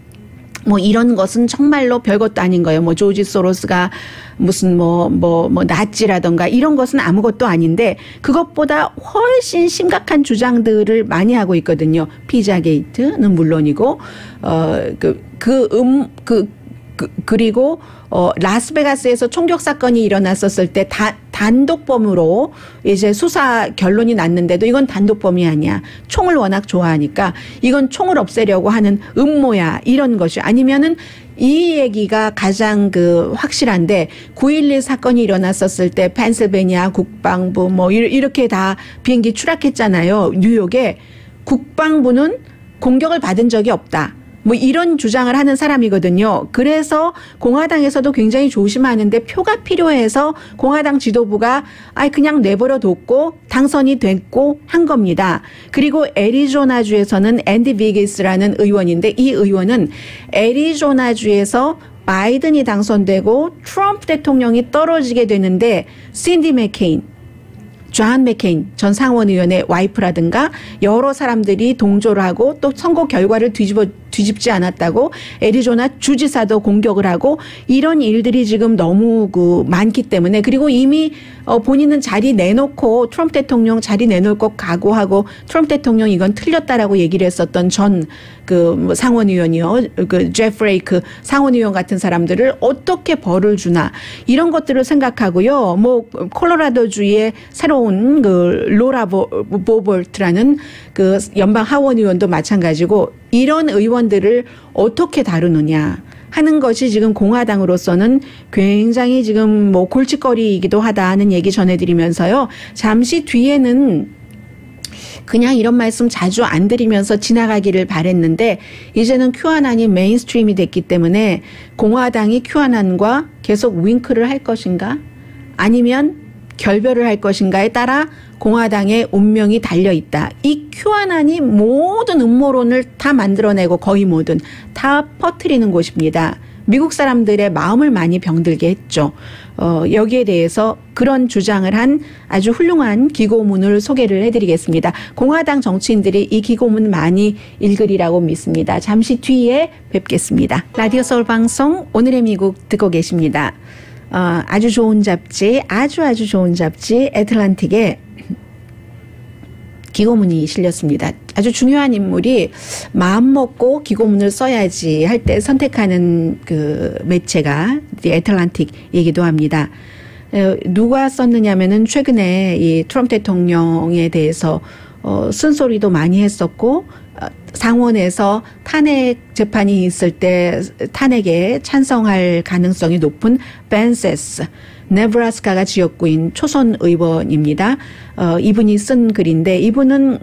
뭐 이런 것은 정말로 별것도 아닌 거예요. 뭐 조지 소로스가 무슨 나치라던가 이런 것은 아무것도 아닌데 그것보다 훨씬 심각한 주장들을 많이 하고 있거든요. 피자 게이트는 물론이고 그리고 라스베가스에서 총격 사건이 일어났었을 때 단독범으로 이제 수사 결론이 났는데도 이건 단독범이 아니야. 총을 워낙 좋아하니까 이건 총을 없애려고 하는 음모야. 이런 것이 아니면은 이 얘기가 가장 그 확실한데 9.11 사건이 일어났었을 때 펜실베니아 국방부 뭐 이렇게 다 비행기 추락했잖아요. 뉴욕에. 국방부는 공격을 받은 적이 없다. 뭐 이런 주장을 하는 사람이거든요. 그래서 공화당에서도 굉장히 조심하는데 표가 필요해서 공화당 지도부가 그냥 내버려 뒀고 당선이 됐고 한 겁니다. 그리고 애리조나주에서는 앤디 비기스라는 의원인데 이 의원은 애리조나주에서 바이든이 당선되고 트럼프 대통령이 떨어지게 되는데 신디 맥케인, 존 맥케인 전 상원의원의 와이프라든가 여러 사람들이 동조를 하고 또 선거 결과를 뒤집지 않았다고 애리조나 주지사도 공격을 하고 이런 일들이 지금 너무 많기 때문에 그리고 이미 본인은 자리 내놓고 트럼프 대통령 자리 내놓을 것 각오하고 트럼프 대통령 이건 틀렸다라고 얘기를 했었던 전 상원의원이요. 제프레이크 상원의원 같은 사람들을 어떻게 벌을 주나 이런 것들을 생각하고요. 뭐 콜로라도주의 새로운 로라 보볼트라는 연방 하원의원도 마찬가지고 이런 의원들을 어떻게 다루느냐 하는 것이 지금 공화당으로서는 굉장히 지금 뭐 골칫거리이기도 하다는 얘기 전해드리면서요. 잠시 뒤에는 그냥 이런 말씀 자주 안 드리면서 지나가기를 바랬는데 이제는 QAnon이 메인스트림이 됐기 때문에 공화당이 QAnon과 계속 윙크를 할 것인가 아니면 결별을 할 것인가에 따라 공화당의 운명이 달려있다. 이 QAnon이 모든 음모론을 다 만들어내고 거의 모든 다 퍼뜨리는 곳입니다. 미국 사람들의 마음을 많이 병들게 했죠. 여기에 대해서 그런 주장을 한 아주 훌륭한 기고문을 소개를 해드리겠습니다. 공화당 정치인들이 이 기고문 많이 읽으리라고 믿습니다. 잠시 뒤에 뵙겠습니다. 라디오 서울 방송 오늘의 미국 듣고 계십니다. 아주 좋은 잡지, 아주 좋은 잡지 애틀란틱에 기고문이 실렸습니다. 아주 중요한 인물이 마음 먹고 기고문을 써야지 할 때 선택하는 그 매체가 애틀란틱이기도 합니다. 누가 썼느냐면은 최근에 이 트럼프 대통령에 대해서 쓴소리도 많이 했었고 상원에서 탄핵 재판이 있을 때 탄핵에 찬성할 가능성이 높은 벤 세스 네브라스카가 지역구인 초선 의원입니다. 이분이 쓴 글인데 이분은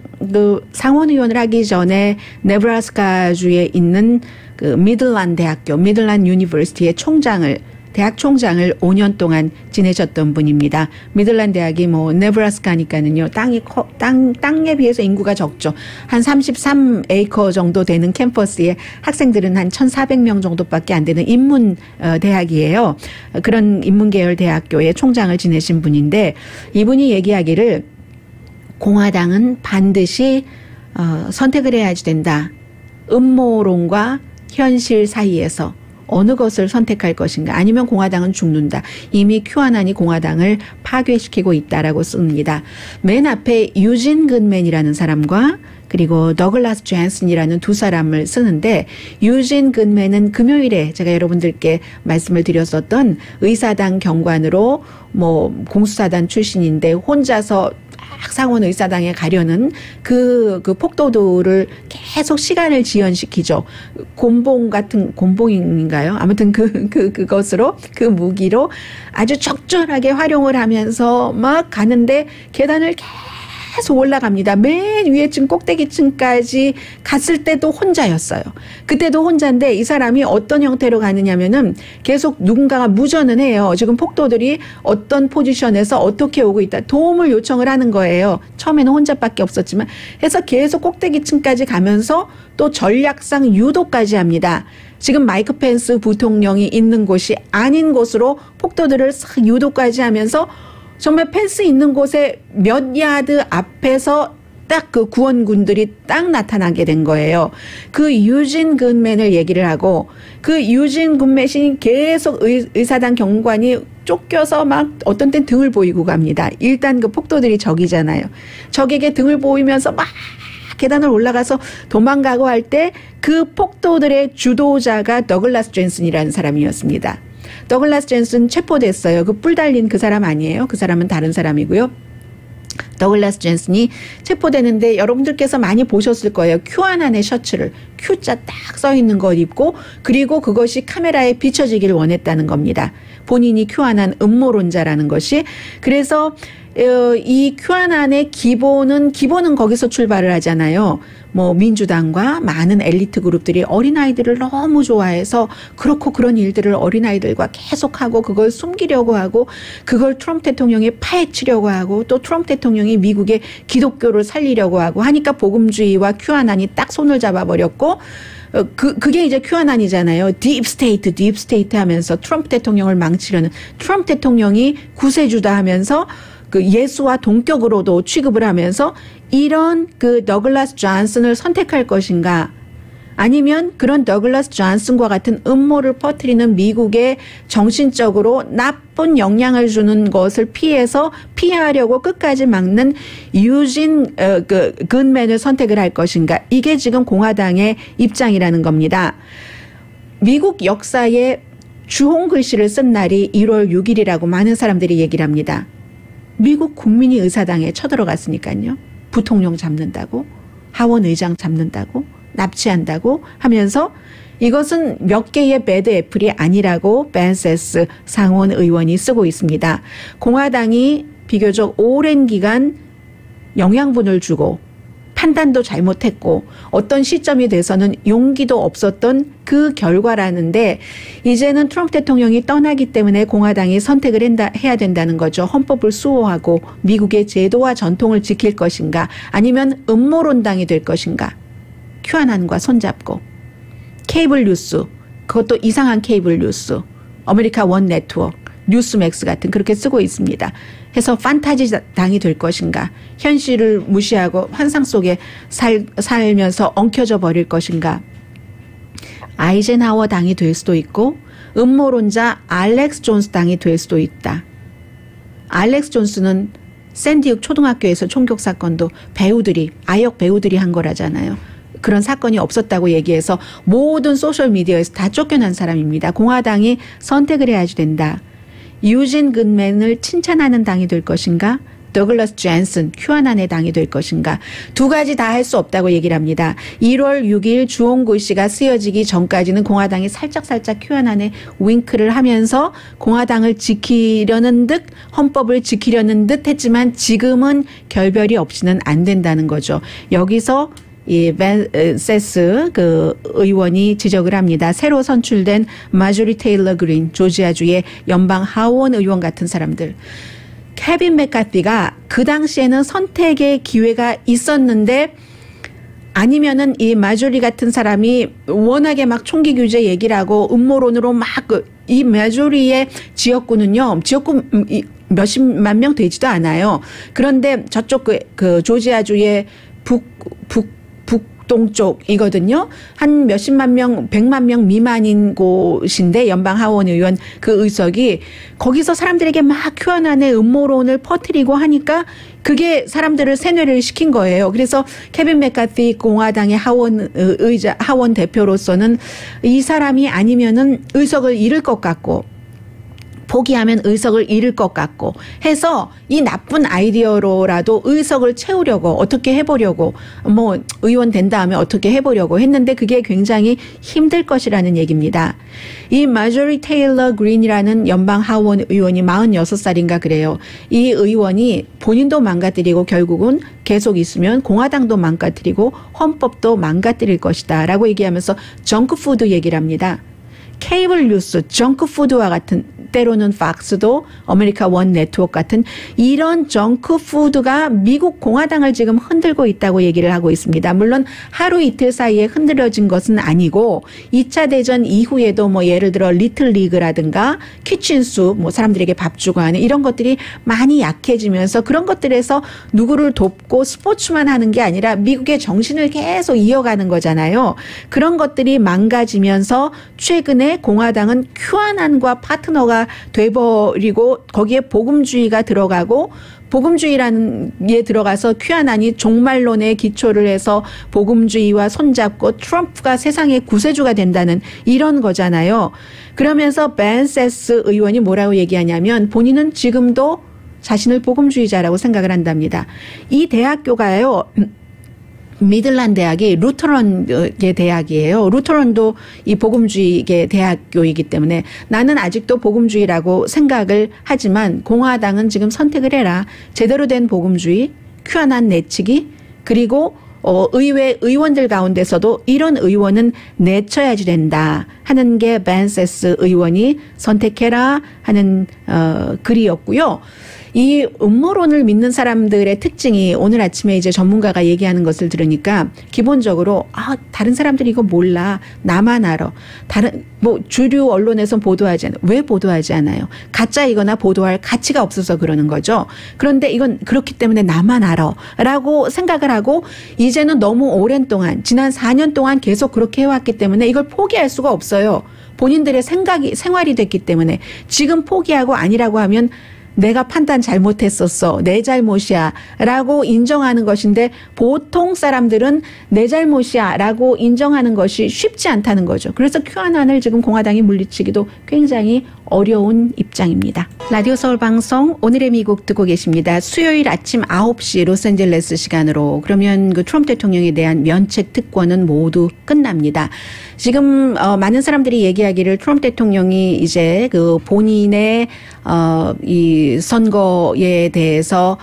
상원 의원을 하기 전에 네브라스카주에 있는 미들란 대학교, 미들란 유니버시티의 총장을 대학 총장을 5년 동안 지내셨던 분입니다. 미들랜드 대학이 뭐 네브라스카니까는요. 땅에 비해서 인구가 적죠. 한 33에이커 정도 되는 캠퍼스에 학생들은 한 1,400명 정도밖에 안 되는 인문 대학이에요. 그런 인문계열 대학교의 총장을 지내신 분인데 이분이 얘기하기를 공화당은 반드시 선택을 해야지 된다. 음모론과 현실 사이에서 어느 것을 선택할 것인가 아니면 공화당은 죽는다. 이미 큐아난이 공화당을 파괴시키고 있다라고 씁니다. 맨 앞에 유진 근맨이라는 사람과 그리고 더글라스 존슨이라는 두 사람을 쓰는데 유진 근맨은 금요일에 제가 여러분들께 말씀을 드렸었던 의사당 경관으로 뭐 공수사단 출신인데 혼자서 상원 의사당에 가려는 그 폭도들을 계속 시간을 지연시키죠. 곤봉인가요? 아무튼 그것으로 그 무기로 아주 적절하게 활용을 하면서 막 가는데 계단을 계속 올라갑니다. 맨 위에층 꼭대기층까지 갔을 때도 혼자였어요. 그때도 혼자인데 이 사람이 어떤 형태로 가느냐면은 계속 누군가가 무전을 해요. 지금 폭도들이 어떤 포지션에서 어떻게 오고 있다. 도움을 요청을 하는 거예요. 처음에는 혼자밖에 없었지만 해서 계속 꼭대기층까지 가면서 또 전략상 유도까지 합니다. 지금 마이크 펜스 부통령이 있는 곳이 아닌 곳으로 폭도들을 싹 유도까지 하면서 정말 펜스 있는 곳에 몇 야드 앞에서 딱 그 구원군들이 딱 나타나게 된 거예요. 그 유진 근맨을 얘기를 하고 그 유진 근맨이 계속 의사당 경관이 쫓겨서 막 어떤 땐 등을 보이고 갑니다. 일단 그 폭도들이 적이잖아요. 적에게 등을 보이면서 막 계단을 올라가서 도망가고 할 때 그 폭도들의 주도자가 더글라스 존슨이라는 사람이었습니다. 더글라스 존슨 체포됐어요. 그 뿔 달린 그 사람 아니에요. 그 사람은 다른 사람이고요. 더글라스 존슨이 체포되는데 여러분들께서 많이 보셨을 거예요. 큐아난의 셔츠를 Q자 딱 써 있는 걸 입고 그리고 그것이 카메라에 비춰지길 원했다는 겁니다. 본인이 큐아난 음모론자라는 것이. 그래서 이 큐아난의 기본은 거기서 출발을 하잖아요. 뭐 민주당과 많은 엘리트 그룹들이 어린아이들을 너무 좋아해서 그렇고 그런 일들을 어린아이들과 계속하고 그걸 숨기려고 하고 그걸 트럼프 대통령이 파헤치려고 하고 또 트럼프 대통령이 미국의 기독교를 살리려고 하고 하니까 복음주의와 큐아난이 딱 손을 잡아버렸고 그게 이제 큐아난이잖아요. 딥스테이트 하면서 트럼프 대통령을 망치려는 트럼프 대통령이 구세주다 하면서 그 예수와 동격으로도 취급을 하면서 이런 그 더글라스 존슨을 선택할 것인가 아니면 그런 더글라스 존슨과 같은 음모를 퍼뜨리는 미국의 정신적으로 나쁜 영향을 주는 것을 피하려고 끝까지 막는 유진 근맨을 선택을 할 것인가. 이게 지금 공화당의 입장이라는 겁니다. 미국 역사에 주홍 글씨를 쓴 날이 1월 6일이라고 많은 사람들이 얘기를 합니다. 미국 국민이 의사당에 쳐들어갔으니까요. 부통령 잡는다고, 하원 의장 잡는다고, 납치한다고 하면서 이것은 몇 개의 배드 애플이 아니라고 벤 세스 상원 의원이 쓰고 있습니다. 공화당이 비교적 오랜 기간 영양분을 주고 판단도 잘못했고 어떤 시점이 돼서는 용기도 없었던 그 결과라는데 이제는 트럼프 대통령이 떠나기 때문에 공화당이 선택을 해야 된다는 거죠. 헌법을 수호하고 미국의 제도와 전통을 지킬 것인가 아니면 음모론당이 될 것인가. 큐아난과 손잡고 케이블 뉴스 그것도 이상한 케이블 뉴스 아메리카 원 네트워크 뉴스맥스 같은 그렇게 쓰고 있습니다. 해서 판타지 당이 될 것인가 현실을 무시하고 환상 속에 살면서 엉켜져 버릴 것인가 아이젠하워 당이 될 수도 있고 음모론자 알렉스 존스 당이 될 수도 있다. 알렉스 존스는 샌디욱 초등학교에서 총격 사건도 아역 배우들이 한 거라잖아요. 그런 사건이 없었다고 얘기해서 모든 소셜미디어에서 다 쫓겨난 사람입니다. 공화당이 선택을 해야지 된다. 유진 근맨을 칭찬하는 당이 될 것인가? 더글라스 존슨, 큐아난의 당이 될 것인가? 두 가지 다 할 수 없다고 얘기를 합니다. 1월 6일 주홍 글씨가 쓰여지기 전까지는 공화당이 살짝 큐아난에 윙크를 하면서 공화당을 지키려는 듯 헌법을 지키려는 듯 했지만 지금은 결별이 없이는 안 된다는 거죠. 여기서 이 벤세스 그 의원이 지적을 합니다. 새로 선출된 마조리 테일러 그린 조지아주의 연방 하원 의원 같은 사람들. 케빈 맥카티가 그 당시에는 선택의 기회가 있었는데 아니면은 이 마조리 같은 사람이 워낙에 막 총기 규제 얘기를 하고 음모론으로 막 이 마조리의 지역구는요, 지역구 몇십만 명 되지도 않아요. 그런데 저쪽 그 조지아주의 북동쪽이거든요. 한 몇십만 명, 100만 명 미만인 곳인데 연방 하원 의원 그 의석이 거기서 사람들에게 막 QAnon의 음모론을 퍼뜨리고 하니까 그게 사람들을 세뇌를 시킨 거예요. 그래서 케빈 맥카티 공화당의 하원 대표로서는 이 사람이 아니면은 의석을 잃을 것 같고 포기하면 의석을 잃을 것 같고 해서 이 나쁜 아이디어로라도 의석을 채우려고 어떻게 해보려고 뭐 의원 된 다음에 어떻게 해보려고 했는데 그게 굉장히 힘들 것이라는 얘기입니다. 이 마조리 테일러 그린이라는 연방 하원 의원이 46살인가 그래요. 이 의원이 본인도 망가뜨리고 결국은 계속 있으면 공화당도 망가뜨리고 헌법도 망가뜨릴 것이다 라고 얘기하면서 정크푸드 얘기를 합니다. 케이블 뉴스, 정크푸드와 같은 때로는 팍스도 아메리카 원 네트워크 같은 이런 정크푸드가 미국 공화당을 지금 흔들고 있다고 얘기를 하고 있습니다. 물론 하루 이틀 사이에 흔들어진 것은 아니고 2차 대전 이후에도 뭐 예를 들어 리틀 리그라든가 키친숲 뭐 사람들에게 밥 주고 하는 이런 것들이 많이 약해지면서 그런 것들에서 누구를 돕고 스포츠만 하는 게 아니라 미국의 정신을 계속 이어가는 거잖아요. 그런 것들이 망가지면서 최근에 공화당은 QAnon과 파트너가 돼버리고 거기에 복음주의가 들어가고 복음주의라는 게 들어가서 QAnon이 종말론에 기초를 해서 복음주의와 손잡고 트럼프가 세상의 구세주가 된다는 이런 거잖아요. 그러면서 벤세스 의원이 뭐라고 얘기하냐면 본인은 지금도 자신을 복음주의자라고 생각을 한답니다. 이 대학교가요. 미들란 대학이 루터런의 대학이에요. 루터런도 이 복음주의의 대학교이기 때문에 나는 아직도 복음주의라고 생각을 하지만 공화당은 지금 선택을 해라. 제대로 된 복음주의, QAnon 내치기, 그리고 의회 의원들 가운데서도 이런 의원은 내쳐야지 된다 하는 게 벤세스 의원이 선택해라 하는 글이었고요. 이 음모론을 믿는 사람들의 특징이 오늘 아침에 이제 전문가가 얘기하는 것을 들으니까 기본적으로 다른 사람들이 이거 몰라. 나만 알아. 다른 뭐 주류 언론에선 보도하지 않아요. 왜 보도하지 않아요? 가짜이거나 보도할 가치가 없어서 그러는 거죠. 그런데 이건 그렇기 때문에 나만 알아. 라고 생각을 하고 이제는 너무 오랜 동안 지난 4년 동안 계속 그렇게 해왔기 때문에 이걸 포기할 수가 없어요. 본인들의 생활이 됐기 때문에 지금 포기하고 아니라고 하면 내가 판단 잘못했었어. 내 잘못이야. 라고 인정하는 것인데 보통 사람들은 내 잘못이야. 라고 인정하는 것이 쉽지 않다는 거죠. 그래서 QAnon을 지금 공화당이 물리치기도 굉장히 어려운 입장입니다. 라디오 서울 방송 오늘의 미국 듣고 계십니다. 수요일 아침 9시 로스앤젤레스 시간으로 그러면 그 트럼프 대통령에 대한 면책 특권은 모두 끝납니다. 지금 많은 사람들이 얘기하기를 트럼프 대통령이 이제 그 본인의 이 선거에 대해서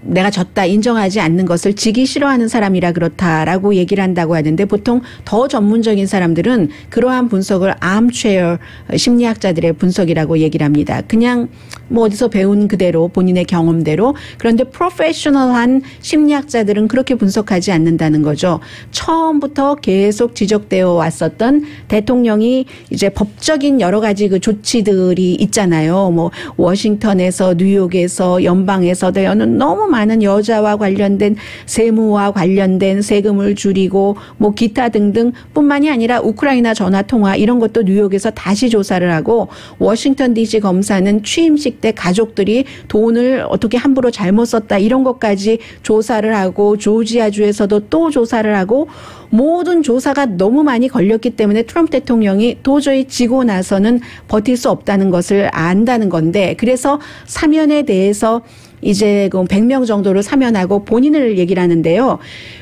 내가 졌다 인정하지 않는 것을 지기 싫어하는 사람이라 그렇다라고 얘기를 한다고 하는데 보통 더 전문적인 사람들은 그러한 분석을 암체어 심리학자들의 분석이라고 얘기를 합니다. 그냥 뭐 어디서 배운 그대로 본인의 경험대로. 그런데 프로페셔널한 심리학자들은 그렇게 분석하지 않는다는 거죠. 처음부터 계속 지적되어 왔었던 대통령이 이제 법적인 여러 가지 그 조치들이 있잖아요. 뭐 워싱턴에서 뉴욕에서 연방에서 너무 많은 여자와 관련된 세무와 관련된 세금을 줄이고 뭐 기타 등등 뿐만이 아니라 우크라이나 전화 통화 이런 것도 뉴욕에서 다시 조사를 하고 워싱턴 DC 검사는 취임식 때 가족들이 돈을 어떻게 함부로 잘못 썼다 이런 것까지 조사를 하고 조지아주에서도 또 조사를 하고 모든 조사가 너무 많이 걸렸기 때문에 트럼프 대통령이 도저히 지고 나서는 버틸 수 없다는 것을 안다는 건데 그래서 사면에 대해서 이제 그 100명 정도를 사면하고 본인을 얘기를 하는데요.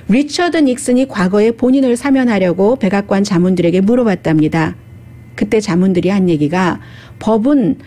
리처드 닉슨이 과거에 본인을 사면하려고 백악관 자문들에게 물어봤답니다. 그때 자문들이 한 얘기가 법은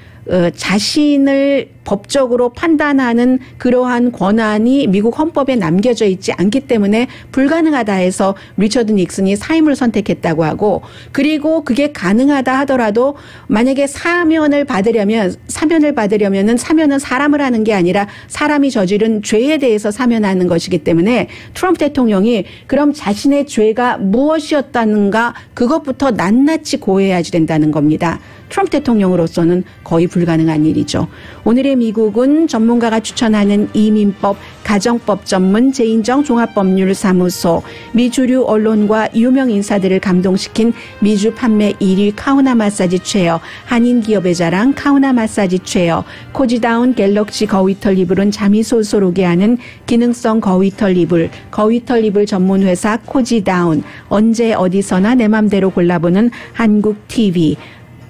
자신을 법적으로 판단하는 그러한 권한이 미국 헌법에 남겨져 있지 않기 때문에 불가능하다 해서 리처드 닉슨이 사임을 선택했다고 하고, 그리고 그게 가능하다 하더라도 만약에 사면을 받으려면은 사면은 사람을 하는 게 아니라 사람이 저지른 죄에 대해서 사면하는 것이기 때문에 트럼프 대통령이 그럼 자신의 죄가 무엇이었다는가 그것부터 낱낱이 고해야지 된다는 겁니다. 트럼프 대통령으로서는 거의 불가능한 일이죠. 오늘의 미국은 전문가가 추천하는 이민법, 가정법 전문 제인정 종합법률사무소, 미주류 언론과 유명 인사들을 감동시킨 미주 판매 1위 카우나 마사지 체어, 한인 기업의 자랑 카우나 마사지 체어, 코지다운 갤럭시 거위털 이불은 잠이 솔솔 오게 하는 기능성 거위털 이불, 거위털 이불 전문 회사 코지다운, 언제 어디서나 내 맘대로 골라보는 한국 TV,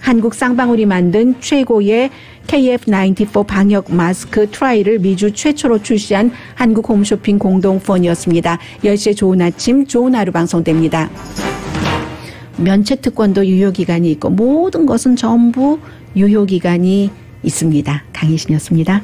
한국 쌍방울이 만든 최고의 KF94 방역 마스크 트라이를 미주 최초로 출시한 한국 홈쇼핑 공동폰이었습니다. 10시에 좋은 아침, 좋은 하루 방송됩니다. 면책 특권도 유효기간이 있고 모든 것은 전부 유효기간이 있습니다. 강희신이었습니다.